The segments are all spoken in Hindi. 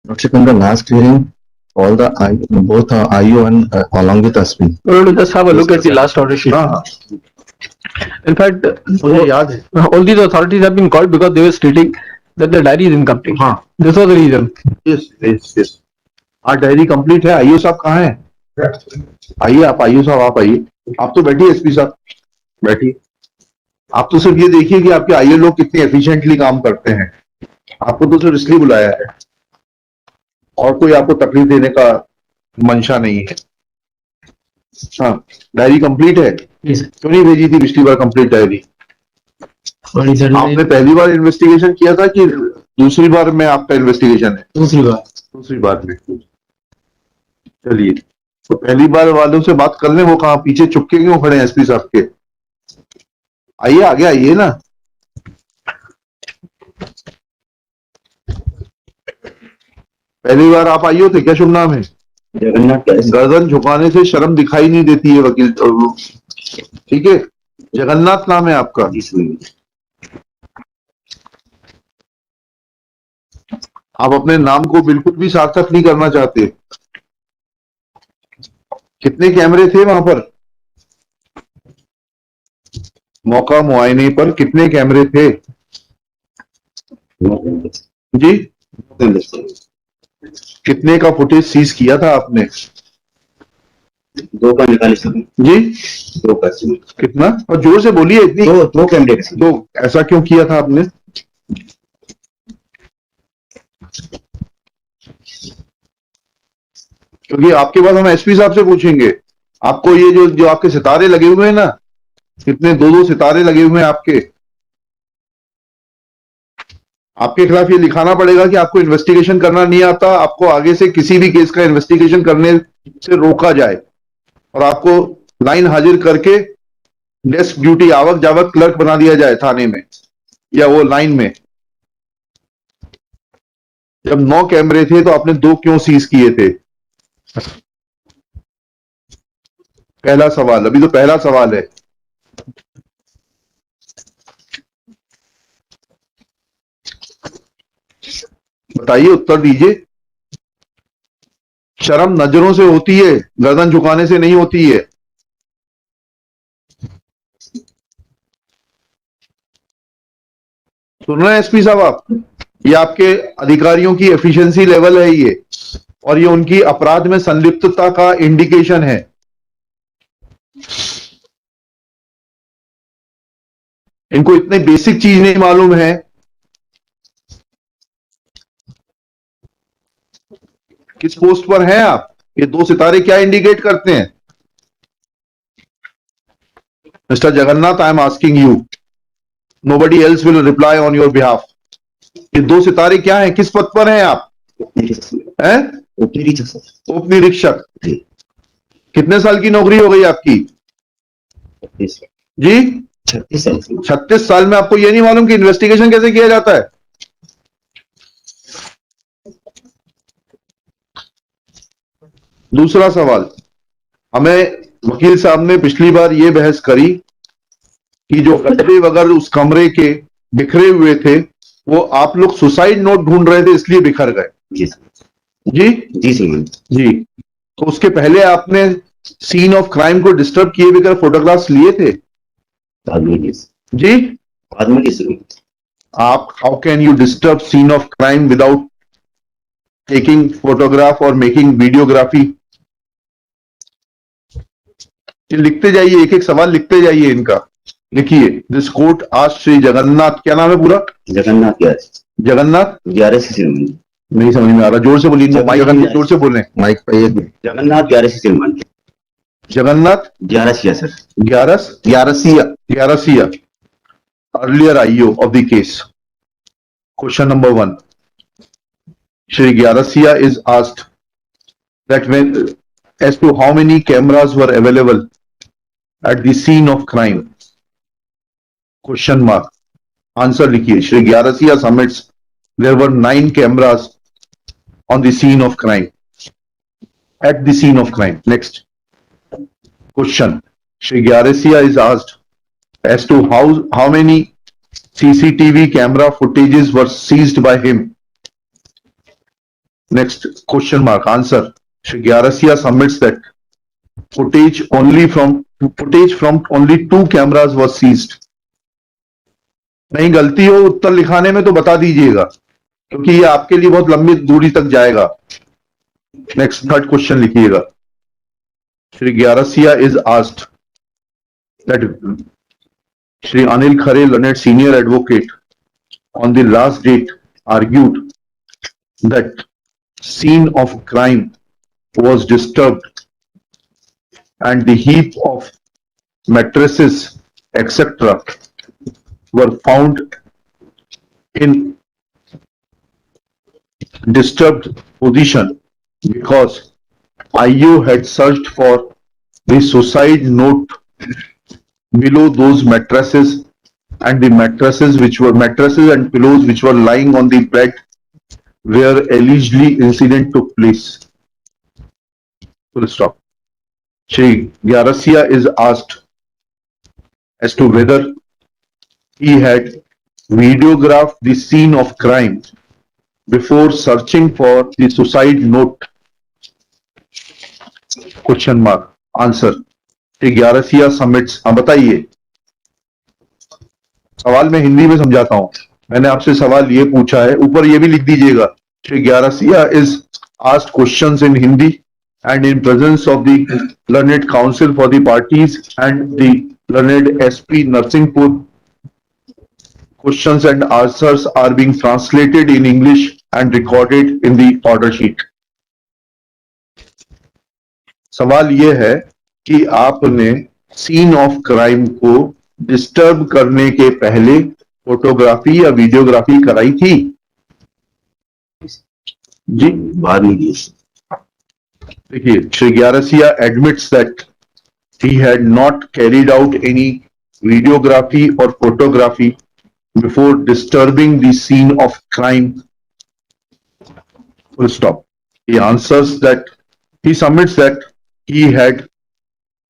Rakshit, in the last hearing, all the both IU and along with Asmi. We're going to just have a look at the last order sheet. In fact, मुझे याद है all these authorities have been called because they were stating that the diary is incomplete. हाँ This was the reason. Yes हाँ डायरी कंप्लीट है। आइयो साहब कहाँ है? आइए आप, आइयो साहब आप आइए। आप तो बैठिए एसपी साहब, बैठिए। आप तो सिर्फ ये देखिए कि आपके आइए लोग कितने एफिशिएंटली काम करते हैं। आपको तो सिर्फ इसलिए बुलाया है और कोई आपको तकलीफ देने का मंशा नहीं है। हाँ डायरी कंप्लीट है। क्यों नहीं भेजी थी पिछली बार कंप्लीट डायरी? आपने पहली बार इन्वेस्टिगेशन किया था कि दूसरी बार में आपका इन्वेस्टिगेशन है? दूसरी बार में। चलिए तो पहली बार वालों से बात कर लें। वो कहाँ पीछे चुपके क्यों खड़े हैं एसपी साहब के? आइए आगे आइए ना। पहली बार आप आइए थे क्या? शुभ नाम है? गर्दन झुकाने से शर्म दिखाई नहीं देती है वकील। ठीक है, जगन्नाथ नाम है आपका। आप अपने नाम को बिल्कुल भी सार्थक नहीं करना चाहते। कितने कैमरे थे वहां पर? मौका मुआयने पर कितने कैमरे थे जी? कितने का फुटेज सीज किया था आपने? 2 का निकाले सर जी 2 का। कितना? और जोर से बोलिए। इतनी 2 कैमरे का। तो ऐसा क्यों किया था आपने? क्योंकि आपके बाद हम एसपी साहब से पूछेंगे। आपको ये जो आपके सितारे लगे हुए हैं ना, कितने 2-2 सितारे लगे हुए हैं आपके खिलाफ ये लिखाना पड़ेगा कि आपको इन्वेस्टिगेशन करना नहीं आता, आपको आगे से किसी भी केस का इन्वेस्टिगेशन करने से रोका जाए और आपको लाइन हाजिर करके डेस्क ड्यूटी आवक जावक क्लर्क बना दिया जाए थाने में या वो लाइन में। जब 9 कैमरे थे तो आपने 2 क्यों सीज किए थे? पहला सवाल, अभी तो पहला सवाल है। बताइए, उत्तर दीजिए। शर्म नजरों से होती है, गर्दन झुकाने से नहीं होती है। सुन रहे हैं एसपी साहब आप? ये आपके अधिकारियों की एफिशिएंसी लेवल है ये, और ये उनकी अपराध में संलिप्तता का इंडिकेशन है। इनको इतने बेसिक चीज नहीं मालूम है। किस पोस्ट पर हैं आप? ये 2 सितारे क्या इंडिकेट करते हैं? Mister Jagannath, I am asking you, nobody else will reply on your behalf. ये 2 सितारे क्या हैं? किस पद पर हैं आप? हैं? उप निरीक्षक। कितने साल की नौकरी हो गई आपकी जी? 36 साल में आपको ये नहीं मालूम कि इन्वेस्टिगेशन कैसे किया जाता है? दूसरा सवाल, हमें वकील साहब ने पिछली बार ये बहस करी कि जो गड्ढे वगैरह उस कमरे के बिखरे हुए थे वो आप लोग सुसाइड नोट ढूंढ रहे थे इसलिए बिखर गए। जी जी जी तो उसके पहले आपने सीन ऑफ क्राइम को डिस्टर्ब किए बगैर फोटोग्राफ्स लिए थे जी? आप, how can you disturb scene of crime without taking photograph और मेकिंग वीडियोग्राफी? लिखते जाइए, एक एक सवाल लिखते जाइए इनका। लिखिए, दिस कोर्ट आज श्री जगन्नाथ, क्या नाम है पूरा? जगन्नाथ ग्यारह नहीं समझ में आ रहा, जोर से बोलिए। जगन्नाथ जोर से बोलें, माइक पे। Jagannath Jagannath 11 sir. 11 earlier IO of the case. Question number 1. Shri Gyarasiya is asked that when as to how many cameras were available at the scene of crime. Question mark. Answer लिखिए। Shri Gyarasiya submits there were 9 cameras on the scene of crime. At the scene of crime. Next. Question. Shri Gyarasiya is asked as to how many CCTV camera footages were seized by him Next question mark answer. Shri Gyarasia submits that footage from only 2 cameras was seized. नहीं गलती हो उत्तर लिखाने में तो बता दीजिएगा क्योंकि ये आपके लिए बहुत लंबी दूरी तक जाएगा. नेक्स्ट थर्ड क्वेश्चन लिखिएगा. Shri Gyarsiya is asked that Shri Anil Khare learned senior advocate on the last date argued that scene of crime was disturbed and the heap of mattresses etc were found in disturbed position because IO had searched for the suicide note below those mattresses and the mattresses and pillows which were lying on the bed where allegedly incident took place. Full stop. Shri Gyarasia is asked as to whether he had videographed the scene of crime before searching for the suicide note. Question mark. Answer. Shri Gyarasia submits. हाँ बताइए. सवाल मैं हिंदी में समझाता हूं. मैंने आपसे सवाल ये पूछा है, ऊपर ये भी लिख दीजिएगा. Shri Gyarsiya is asked questions in Hindi and in presence of the learned counsel for the parties and the learned SP Narsinghpur. Questions and answers are being translated in English and recorded in the order sheet. सवाल ये है कि आपने सीन ऑफ क्राइम को डिस्टर्ब करने के पहले फोटोग्राफी या वीडियोग्राफी कराई थी? जी बाद में की. देखिए, Shri Gyarsiya admits that he had not carried out any videography और photography before disturbing the scene of crime. Full stop. He answers that he submits that he had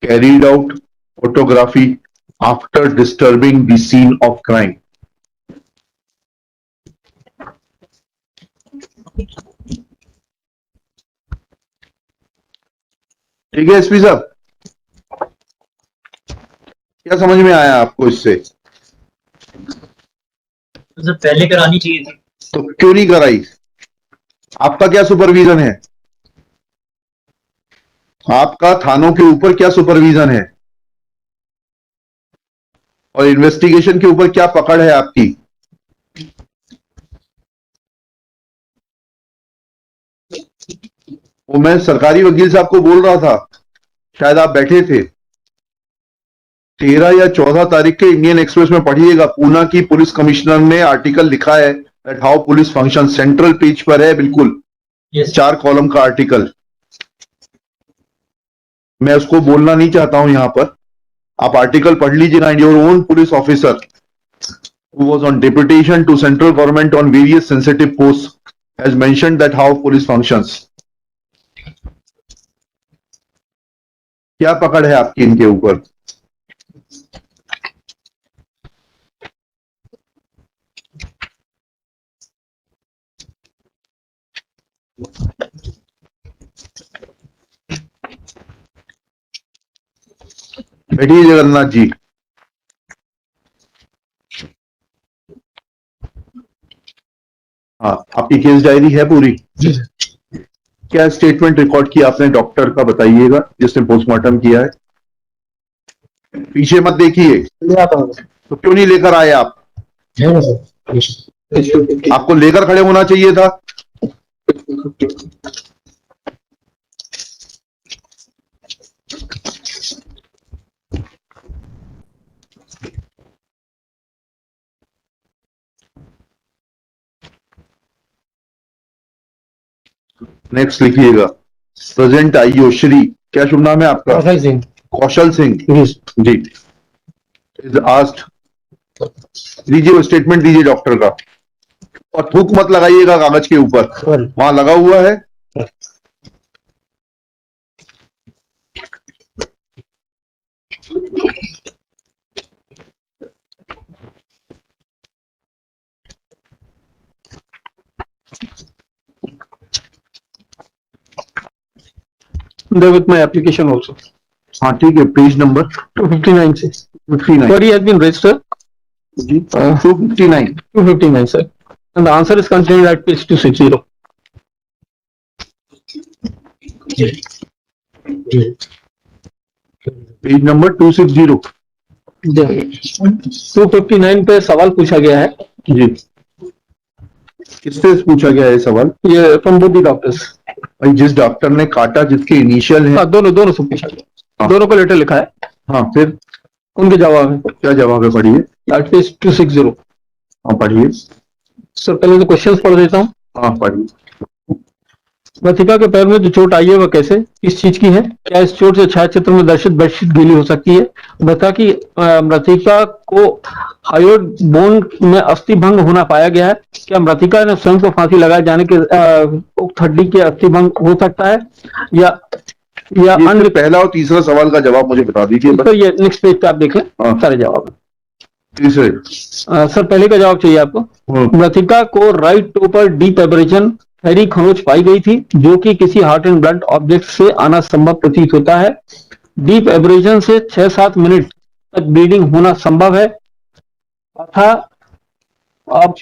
carried out photography after disturbing the scene of crime. ठीक है एसपी साहब, क्या समझ में आया आपको इससे? तो पहले करानी चाहिए थी. तो क्यों नहीं कराई? आपका क्या सुपरविजन है? आपका थानों के ऊपर क्या सुपरविजन है और इन्वेस्टिगेशन के ऊपर क्या पकड़ है आपकी? वो मैं सरकारी वकील साहब को बोल रहा था, शायद आप बैठे थे. 13 या 14 तारीख के इंडियन एक्सप्रेस में पढ़िएगा, पूना की पुलिस कमिश्नर ने आर्टिकल लिखा है that how police function. Central page पर है बिल्कुल. Yes. 4 कॉलम का आर्टिकल. मैं उसको बोलना नहीं चाहता हूं यहां पर. आप आर्टिकल पढ़ लीजिएगा. And your own police officer who was on deputation to central government on various sensitive posts has mentioned that how police functions. क्या पकड़ है आपकी इनके ऊपर? बैठिए जगन्नाथ जी. हाँ, आपकी केस डायरी है पूरी? क्या स्टेटमेंट रिकॉर्ड किया आपने डॉक्टर का, बताइएगा, जिसने पोस्टमार्टम किया है. पीछे मत देखिए. तो क्यों नहीं लेकर आए आप? आपको लेकर खड़े होना चाहिए था. नेक्स्ट लिखिएगा. प्रेजेंट आईओ श्री, क्या शुभ नाम है आपका? कौशल सिंह. कौशल सिंह जी. इज आस्क्ड, दीजिए वो स्टेटमेंट दीजिए डॉक्टर का. और थूक मत लगाइएगा कागज के ऊपर, वहां लगा हुआ है. there with my application also. हाँ ठीक है, पेज नंबर 259 से 59 query has been raised, sir. जी 259 259, sir. And the answer is contained at page 260. Page number 260 259 पे सवाल पूछा गया है, जी। किससे पूछा गया है सवाल? ये from both the doctors. भाई जिस डॉक्टर ने काटा, जिसके इनिशियल है, हाँ, दोनों से पूछा गया, हाँ। दोनों को लेटर लिखा है, हाँ फिर उनके जवाब है क्या जवाब है? पढ़िए। at page 260. हाँ पढ़िए। सर पहले तो क्वेश्चंस पढ़ देता हूँ। हाँ पढ़िए। मृतिका के पैर में जो चोट आई है वह कैसे, किस चीज की है? क्या इस चोट से छायाचित्र में दर्शित बेडशीट गीली हो सकती है? बता कि मृतिका को हायोड बोन में अस्थि भंग होना पाया गया है। क्या मृतिका ने स्वयं को फांसी लगाए जाने के उक्त हड्डी के अस्थि भंग हो सकता है या ये अन्य? पहला और तीसरा सवाल का जवाब मुझे बता दीजिए बस। सर ये नेक्स्ट पेज पे आप देखें, हाँ। सारे जवाब हैं। तीसरे सर पहले का जवाब चाहिए आपको। मृतिका को राइट टो पर डीप एब्रेजन गहरी खरोंच पाई गई थी, जो कि किसी हार्ट एंड ब्लड ऑब्जेक्ट से आना संभव प्रतीत होता है। डीप एब्रेजन से 6-7 मिनट तक ब्लीडिंग होना संभव है तथा अब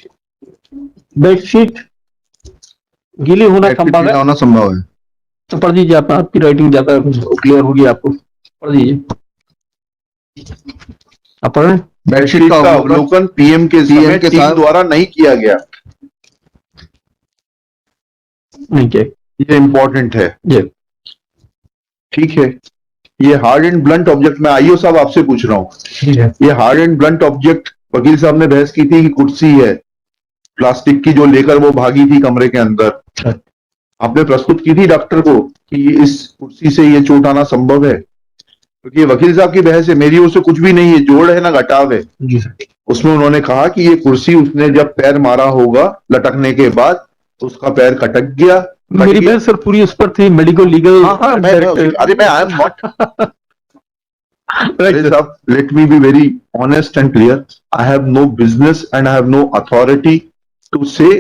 बेडशीट गीली होना संभव है। होना संभव है। तो पढ़ दीजिए आप, आपकी राइटिंग ज्यादा क्लियर होगी, आपको पढ़ दीजिए। आप पढ़ रहे हैं? बेडशीट का अवलोकन पीएम के टीम द्वारा नहीं किया गया। नहीं क्या ये इंपॉर्टेंट है। जी। ठीक है, ये हार्ड एंड ब्लंट ऑब्जेक्ट, मैं आईओ साहब आपसे पूछ रहा हूँ, ये हार्ड एंड ब्लंट ऑब्जेक्ट वकील साहब ने बहस की थी कि कुर्सी है प्लास्टिक की जो लेकर वो भागी थी कमरे के अंदर। आपने प्रस्तुत की थी डॉक्टर को कि इस कुर्सी से ये चोट आना संभव है, क्योंकि ये वकील साहब की बहस है, मेरी ओर से कुछ भी नहीं है, जोड़ है ना घटाव है। उसमें उन्होंने कहा कि ये कुर्सी उसने जब पैर मारा होगा लटकने के बाद, उसका पैर कटक गया। मेरी बहस सर पूरी उस पर थी, मेडिकल लीगल। अरे मैं I am not let me be very honest and clear. I have no business and I have no authority to say.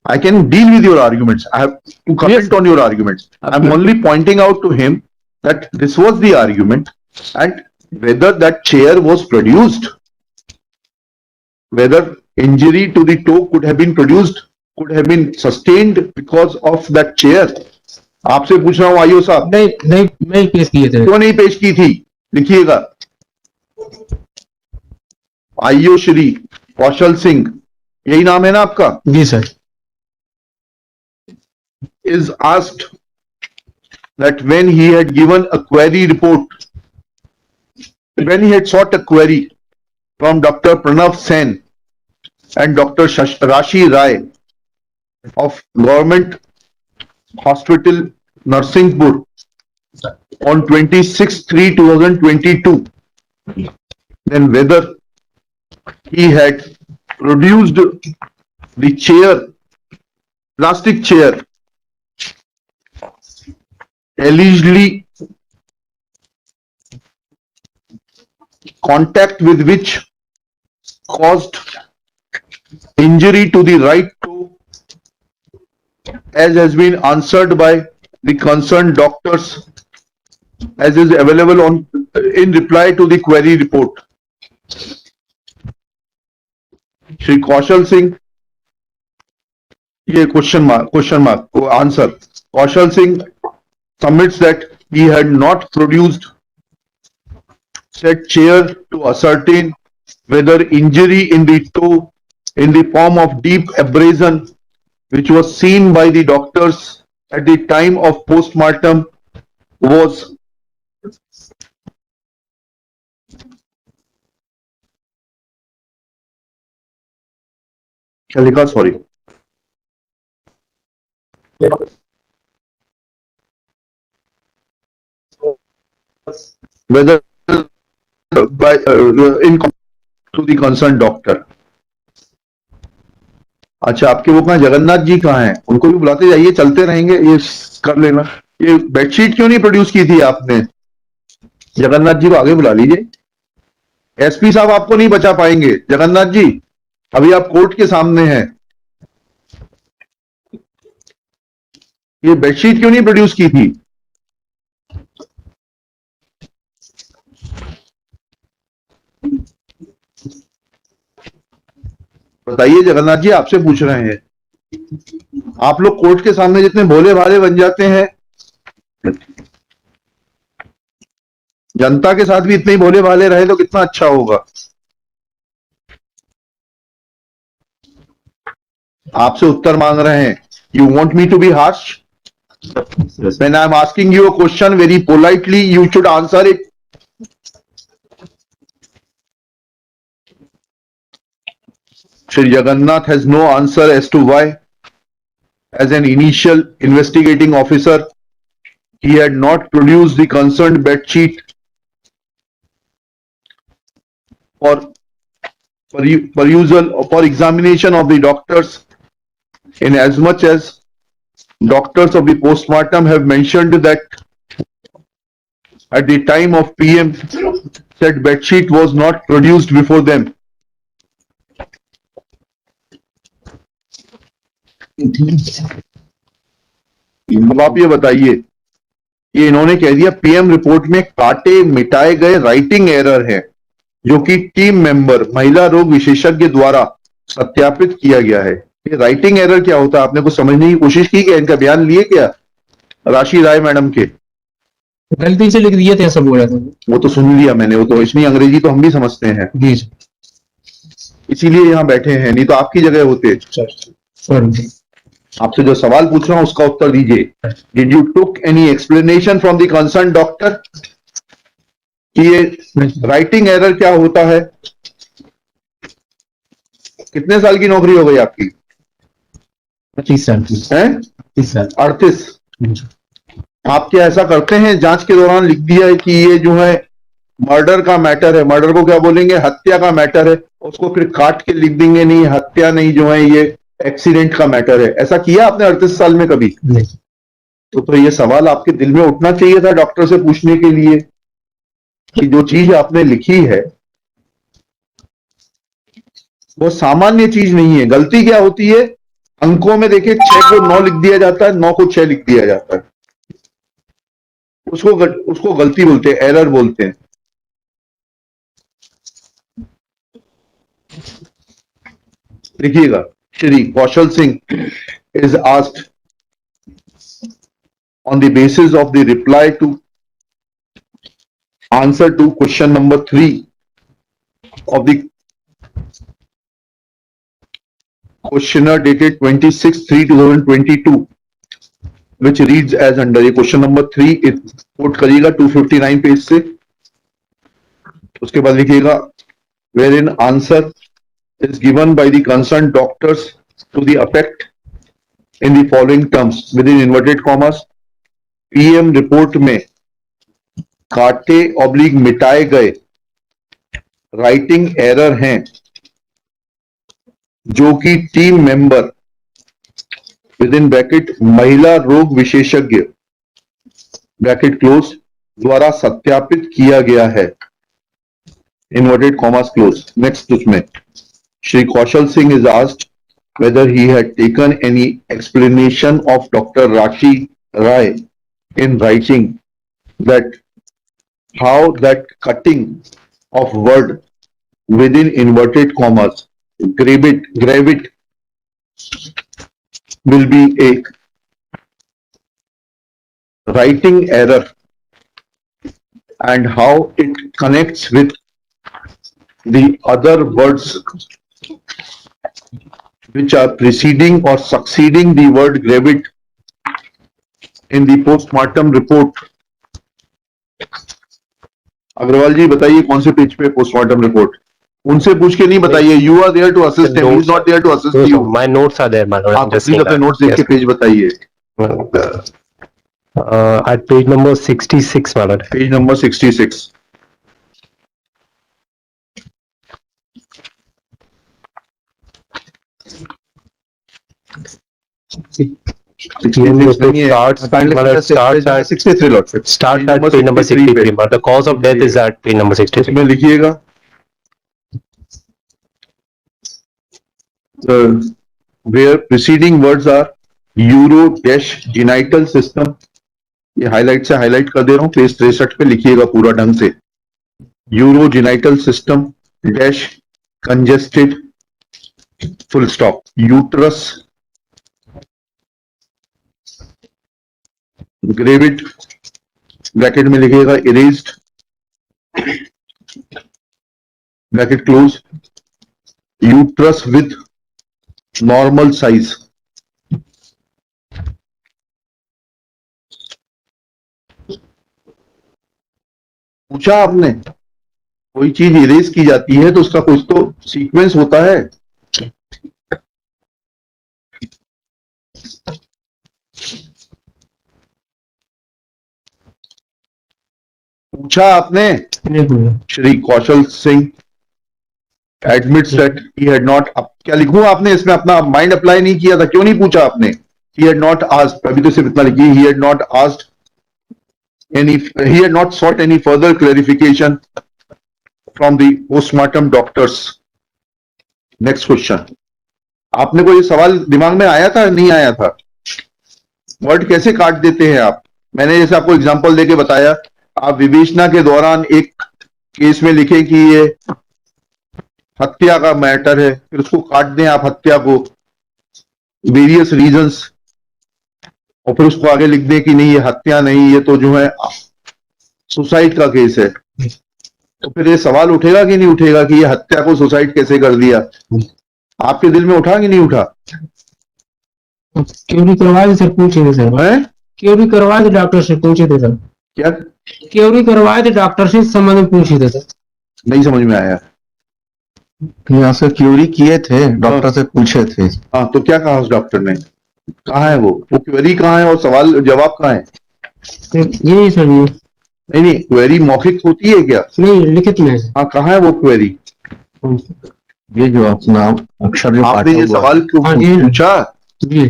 I can deal with your arguments. I have to comment on your arguments. I'm only pointing out to him that this was the argument, and whether that chair was produced, whether injury to the toe could have been produced, could have been sustained because of that chair. आपसे पूछ रहा हूँ आईओ साहब। नहीं पेश किए थे। क्यों नहीं पेश की थी? लिखिएगा। आईओ श्री कौशल सिंह, यही नाम है ना आपका? जी sir. is asked that when he had given a query report, when he had sought a query from Dr. Pranav Sen and Dr. Rashi Rai of Government Hospital Narsinghpur on 26/3/2022, then whether he had produced the chair, plastic chair, allegedly contact with which caused injury to the right toe, as has been answered by the concerned doctors, as is available on in reply to the query report. Shri Kaushal Singh, ये question mark answer. Kaushal Singh submits that he had not produced said chair to ascertain whether injury in the toe in the form of deep abrasion, which was seen by the doctors at the time of postmortem, was क्या लिखा? Sorry, whether by in to the concerned doctor. अच्छा, आपके वो कहाँ, जगन्नाथ जी कहाँ हैं? उनको भी बुलाते जाइए, चलते रहेंगे, ये कर लेना। ये बेडशीट क्यों नहीं प्रोड्यूस की थी आपने? जगन्नाथ जी को आगे बुला लीजिए। एसपी साहब आपको नहीं बचा पाएंगे। जगन्नाथ जी, अभी आप कोर्ट के सामने हैं। ये बेडशीट क्यों नहीं प्रोड्यूस की थी? बताइए जगन्नाथ जी, आपसे पूछ रहे हैं। आप लोग कोर्ट के सामने जितने भोले भाले बन जाते हैं, जनता के साथ भी इतने ही भोले भाले रहे तो कितना अच्छा होगा। आपसे उत्तर मांग रहे हैं। You want me to be harsh? When I am asking you a question very politely, you should answer it. Shri Jagannath has no answer as to why, as an initial investigating officer, he had not produced the concerned bed sheet for perusal or for examination of the doctors, in as much as doctors of the postmortem have mentioned that at the time of PM, said bed sheet was not produced before them. अब आप ये बताइए, ये इन्होंने कह दिया पीएम रिपोर्ट में काटे मिटाए गए राइटिंग एरर है, जो कि टीम मेंबर महिला रोग विशेषज्ञ द्वारा सत्यापित किया गया है। ये राइटिंग एरर क्या होता है? आपने कुछ समझने की कोशिश की क्या? इनका बयान लिए क्या राशि राय मैडम के? गलती से लिख दिए थे, ऐसा बोला था। वो तो सुन लिया मैंने, वो तो इसमें अंग्रेजी तो हम भी समझते हैं, जी इसीलिए यहाँ बैठे हैं, नहीं तो आपकी जगह होते। सर, आपसे जो सवाल पूछ रहा हूं उसका उत्तर दीजिए। Did you took any explanation from the concern doctor कि ये राइटिंग एरर क्या होता है? कितने साल की नौकरी हो गई आपकी? 25 साल की हैं? 30 साल। 38। आप क्या ऐसा करते हैं जांच के दौरान लिख दिया है कि ये जो है मर्डर का मैटर है, मर्डर को क्या बोलेंगे, हत्या का मैटर है, उसको फिर काट के लिख देंगे नहीं हत्या नहीं, जो है ये एक्सीडेंट का मैटर है? ऐसा किया आपने 38 साल में कभी? नहीं। तो ये सवाल आपके दिल में उठना चाहिए था डॉक्टर से पूछने के लिए कि जो चीज आपने लिखी है वो सामान्य चीज नहीं है। गलती क्या होती है? अंकों में देखिए 6 को 9 लिख दिया जाता है, 9 को 6 लिख दिया जाता है, उसको गलती बोलते हैं, एरर बोलते हैं। देखिएगा, Shri Kaushal Singh is asked on the basis of the reply to answer to question number 3 of the questionnaire dated 26/3/2022, which reads as under. ये question number 3 quote करिएगा 259 पेज से। उसके बाद लिखिएगा wherein answer is given by the concerned doctors to the effect in the following terms within inverted commas. PM report में काटे ऑब्लिक मिटाए गए राइटिंग एरर हैं, जो कि team member with in bracket महिला रोग विशेषज्ञ ब्रैकेट क्लोज द्वारा सत्यापित किया गया है, इन्वर्टेड कॉमास क्लोज। नेक्स्ट उसमें Shri Kaushal Singh is asked whether he had taken any explanation of Dr. Rashi Rai in writing that how that cutting of word within inverted commas gravit will be a writing error and how it connects with the other words which are preceding or succeeding the word gravit in the postmortem report. Agrawal ji बताइए कौन से पेज पे पोस्टमार्टम रिपोर्ट? उनसे पूछ के नहीं बताइए, you are there to assist him, he is not there to assist you. My notes are there, my lord. आप प्लीज अपने नोट्स देख के पेज बताइए। At page number 66, my lord. Page number 66। Start at page number 63, but the cause of death is at page number 63. इसमें लिखिएगा where preceding words are uro-genital system, ये हाईलाइट से हाईलाइट कर दे रहा हूं, पेज 63 पे लिखिएगा पूरा ढंग से। Urogenital system dash congested full stop. Uterus, gravid, bracket में लिखिएगा erased, bracket close, uterus with normal size. पूछा आपने, कोई चीज इरेज की जाती है तो उसका कुछ तो सीक्वेंस होता है। पूछा आपने, Shri Kaushal Singh admits that he had not, अब क्या लिखूं आपने इसमें, अपना माइंड अप्लाई नहीं किया था, क्यों नहीं पूछा आपने? ही हैड नॉट आस्क्ड, अभी तो सिर्फ इतना लिखिए, ही had not asked any, he had not sought any further clarification from the postmortem doctors. Next question. आपने को ये सवाल दिमाग में आया था नहीं आया था? वर्ड कैसे काट देते हैं आप? मैंने जैसे आपको एग्जांपल देके बताया, आप विवेचना के दौरान एक केस में लिखे कि ये हत्या का मैटर है, फिर उसको काट दें आप हत्या को, वेरियस रीजंस, और फिर उसको आगे लिख दें कि नहीं ये हत्या नहीं, ये तो जो है सुसाइड का केस है, तो फिर ये सवाल उठेगा कि नहीं उठेगा कि ये हत्या को सुसाइड कैसे कर दिया? आपके दिल में उठा कि नहीं उठा? क्योरी करवाए थे सर, पूछे थे सर। है? क्योरी करवाए थे डॉक्टर से, पूछे थे सर। क्या क्योरी करवाए थे डॉक्टर से, इस संबंध में पूछे थे सर। नहीं समझ में आया? यहाँ से क्यूरी किए थे, डॉक्टर से पूछे थे। हाँ, तो क्या कहा उस डॉक्टर ने? कहाँ है वो क्वेरी कहाँ है और सवाल जवाब कहाँ है? यही सर, ये नहीं, क्वेरी मौखिक होती है क्या? नहीं, लिखित में है। हाँ, कहाँ है वो क्वेरी? ये जो अपना अक्षर जो आपने काटा ये हुआ सवाल क्यों हाँ जी। पूछा जी,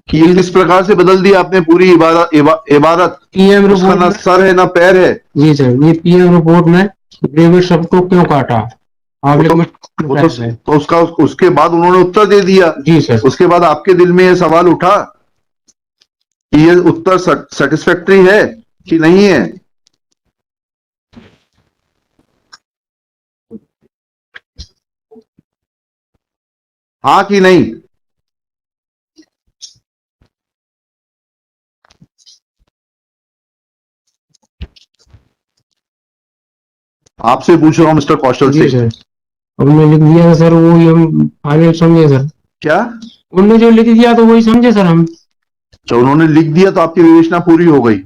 कि ये किस प्रकार से बदल दिया आपने पूरी इबारत? पीएम उसका रिपोर्ट ना में। सर है ना पैर है। जी सर, ये पीएम रिपोर्ट में ग्रेविड शब्द को क्यों काटा, आप वो तो उसका उसके बाद उन्होंने उत्तर दे दिया। जी सर। उसके बाद आपके दिल में ये सवाल उठा कि ये उत्तर सेटिस्फैक्टरी है कि नहीं है? हाँ कि नहीं? आपसे पूछ रहा हूं मिस्टर कौशल जी सिंह। सर, हमने लिख दिया था सर, वो ही हम फाइनल समझे सर। क्या? उन्होंने जो लिख दिया तो वही समझे सर हम। तो उन्होंने लिख दिया तो आपकी विवेचना पूरी हो गई।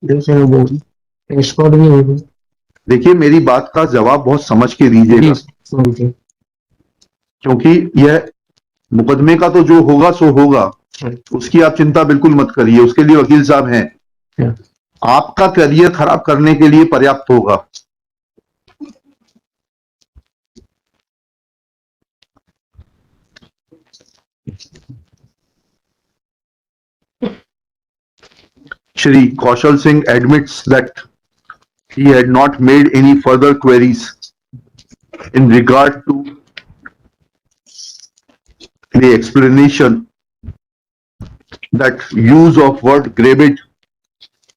जी सर, वो एक्सपर्ट भी हो गए। देखिए, मेरी बात का जवाब बहुत समझ के दीजिएगा, जी क्योंकि यह मुकदमे का तो जो होगा सो होगा, उसकी आप चिंता बिल्कुल मत करिए, उसके लिए वकील साहब हैं। आपका करियर खराब करने के लिए पर्याप्त होगा। Shri Kaushal Singh admits that he had not made any further queries in regard to the explanation that use of word gravid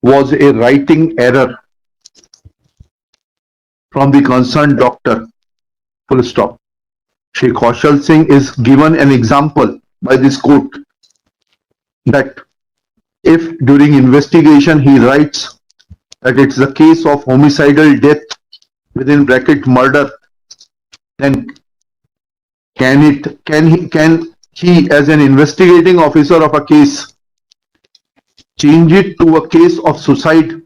was a writing error from the concerned doctor. Full stop. Shri Kaushal Singh is given an example by this court that if during investigation he writes that it's the case of homicidal death within bracket murder, then can he as an investigating officer of a case change it to a case of suicide,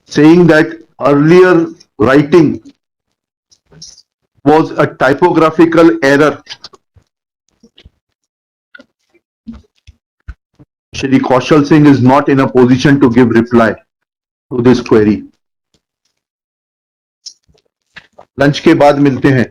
saying that earlier writing was a typographical error? Shri Kaushal Singh is not in a position to give reply to this query. Lunch के बाद मिलते हैं.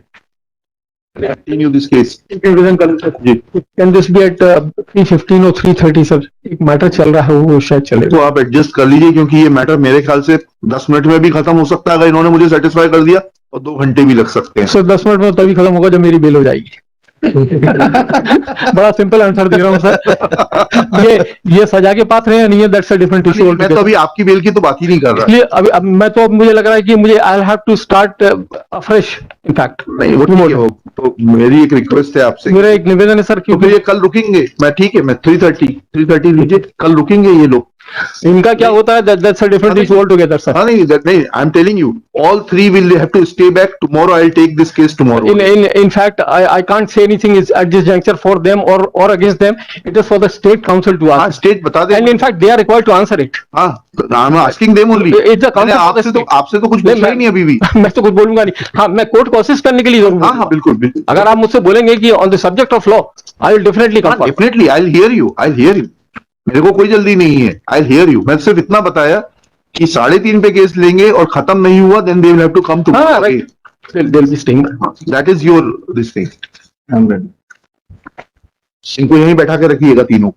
Continue this case. जी. Can this be at 3:15 or 3:30 सर? एक मैटर चल रहा है वो शायद चलेगा। तो आप एडजस्ट कर लीजिए, क्योंकि ये मैटर मेरे ख्याल से 10 मिनट में भी खत्म हो सकता है अगर इन्होंने मुझे सेटिस्फाई कर दिया, और 2 घंटे भी लग सकते हैं। सर 10 मिनट में तभी खत्म होगा जब मेरी बेल हो जाएगी। बड़ा सिंपल आंसर दे रहा हूँ सर। ये सजा के पात्र है नहीं है, दैट्स अ डिफरेंट इशू। मैं तो अभी आपकी बेल की तो बात ही नहीं कर रहा। इसलिए अब मैं तो, अब मुझे लग रहा है कि मुझे I have to start afresh in fact. नहीं वो ठीक है, वो तो मेरी एक रिक्वेस्ट है आपसे। मेरा एक निवेदन है सर, तो फिर क्योंकि ये कल रुकेंगे, मैं ठीक है, मैं 3:30 लीजिए, कल रुकेंगे ये लोग। इनका क्या होता है, that's a different issue all together sir. हाँ नहीं, नहीं, I am telling you, all three will have to stay back tomorrow. I'll take this case tomorrow. In fact, I can't say anything is at this juncture for them or against them. It is for the state council to हाँ, ask. स्टेट बता दे। And in fact, they are required to answer it. हाँ, I'm asking them only. It's a council for the state. आपसे तो कुछ पूछा ही नहीं अभी भी। मैं तो कुछ बोलूंगा नहीं। हाँ, मैं कोर्ट को असिस्ट करने के लिए जरूर हाँ हाँ, बिल्कुल बिल्कुल। अगर आप मुझसे बोलेंगे कि on the subject of law, I will definitely come forward. Definitely I will hear you. मेरे को कोई जल्दी नहीं है, आई विल हियर यू। मैं सिर्फ इतना बताया कि 3.5 पे केस लेंगे और खत्म नहीं हुआ, then they will have to come to. हाँ, right, they'll be staying. That is your this thing. I'm ready. इनको यहीं बैठा के रखिएगा तीनों।